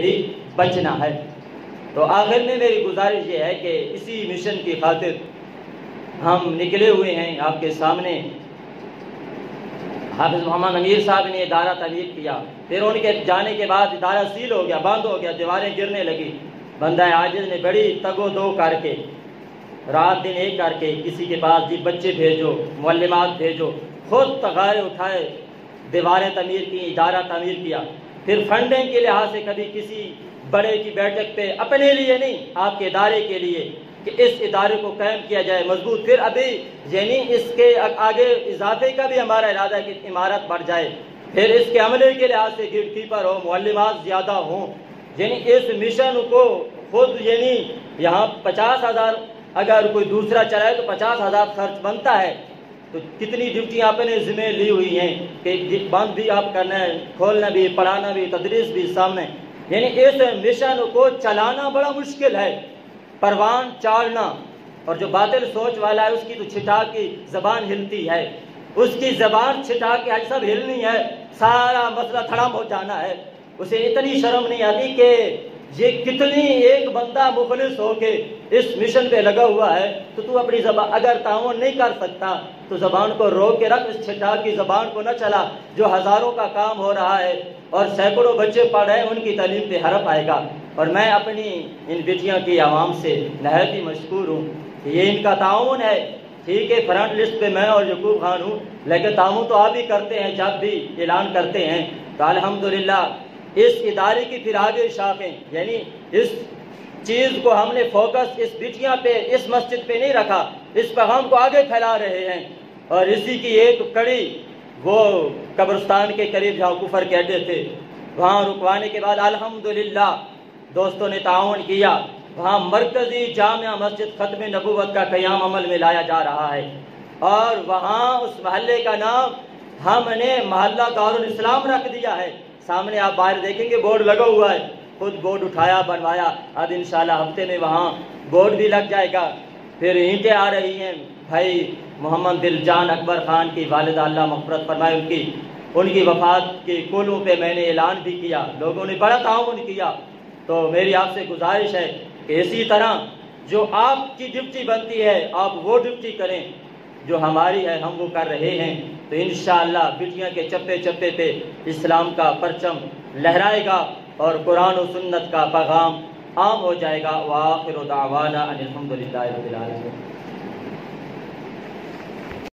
بھی بچنا ہے۔ تو آخر میں میری گزارش یہ ہے کہ اسی مشن کی خاطر ہم نکلے ہوئے ہیں آپ کے سامنے۔ حافظ محمد امیر صاحب نے ادارہ تعمیر کیا، پھر ان کے جانے کے بعد ادارہ سیل ہو گیا، بند ہو گیا، دیواریں گرنے لگی۔ بندہ عاجز نے بڑی تگ و دو کر کے، رات دن ایک کر کے کسی کے پاس جی بچے بھیجو، معلمات بھیجو، خود تغارے اٹھائے، دیواریں تعمیر کی، ادارہ تعمیر کیا۔ پھر فنڈنگ کے لحاظ سے کبھی کسی بڑے کی بیٹھک پہ، اپنے لیے نہیں، آپ کے ادارے کے لیے کہ اس ادارے کو قائم کیا جائے مضبوط۔ پھر ابھی یعنی اس کے آگے اضافے کا بھی ہمارا ارادہ ہے کہ عمارت بڑھ جائے۔ پھر اس کے عملے کے لحاظ سے گیٹ کیپر ہو، معلمات زیادہ ہوں، یعنی اس مشن کو خود یعنی یہاں 50,000 اگر کوئی دوسرا چلائے تو 50,000 خرچ بنتا ہے۔ تو کتنی ڈیوٹیاں آپ نے ذمہ لی ہوئی ہیں کہ بند بھی آپ کرنا ہے، کھولنا بھی، پڑھانا بھی، تدریس بھی سامنے، یعنی اس مشن کو چلانا بڑا مشکل ہے، پروان چاڑنا۔ اور جو باطل سوچ والا ہے اس کی تو چھٹا کی زبان ہلتی ہے، اس کی زبان چھٹا کے سب ہلنی ہے، سارا مسئلہ تھڑام ہو جانا ہے۔ اسے اتنی شرم نہیں آتی کہ یہ کتنی ایک بندہ مخلص ہو کے اس مشن پہ لگا ہوا ہے، تو تو اپنی زبان اگر تعاون نہیں کر سکتا تو زبان کو روک کے رکھ، اس چھٹا کی زبان کو نہ چلا۔ جو ہزاروں کا کام ہو رہا ہے اور سینکڑوں بچے پڑھ رہے ہیں، ان کی تعلیم پہ حرف آئے گا۔ اور میں اپنی ان بیٹیاں کی عوام سے نہایت ہی مشکور ہوں کہ یہ ان کا تعاون ہے۔ ٹھیک ہے فرنٹ لسٹ پہ میں اور یعقوب خان ہوں، لیکن تعاون تو آپ ہی کرتے ہیں جب بھی اعلان کرتے ہیں۔ تو الحمدللہ اس ادارے کی پھر آگے شاخیں، یعنی اس چیز کو ہم نے فوکس اس بیٹیاں پہ، اس مسجد پہ نہیں رکھا، اس پیغام کو آگے پھیلا رہے ہیں۔ اور اسی کی ایک کڑی وہ قبرستان کے قریب جہاں کفر کے اڈے تھے، وہاں رکوانے کے بعد الحمدللہ دوستوں نے تعاون کیا، وہاں مرکزی جامع مسجد ختم نبوت کا قیام عمل میں لایا جا رہا ہے۔ اور وہاں اس محلے کا نام ہم نے محلہ دارالاسلام رکھ دیا ہے۔ سامنے آپ باہر دیکھیں گے بورڈ لگا ہوا ہے، خود بورڈ اٹھایا بنوایا، اب انشاءاللہ ہفتے میں وہاں بورڈ بھی لگ جائے گا۔ پھر اینٹیں آ رہی ہیں، بھائی محمد دل جان اکبر خان کی والدہ اللہ مغفرت فرمائے، ان کی وفات کے کولوں پہ میں نے اعلان بھی کیا، لوگوں نے بڑا تعاون کیا۔ تو میری آپ سے گزارش ہے کہ اسی طرح جو آپ کی ڈیوٹی بنتی ہے آپ وہ ڈیوٹی کریں جو ہماری ہے، ہم وہ کر رہے ہیں۔ تو انشاءاللہ بیٹیاں کے چپے چپے پہ اسلام کا پرچم لہرائے گا اور قرآن و سنت کا پیغام عام ہو جائے گا۔ وآخر دعوانا ان الحمدللہ رب العالمین۔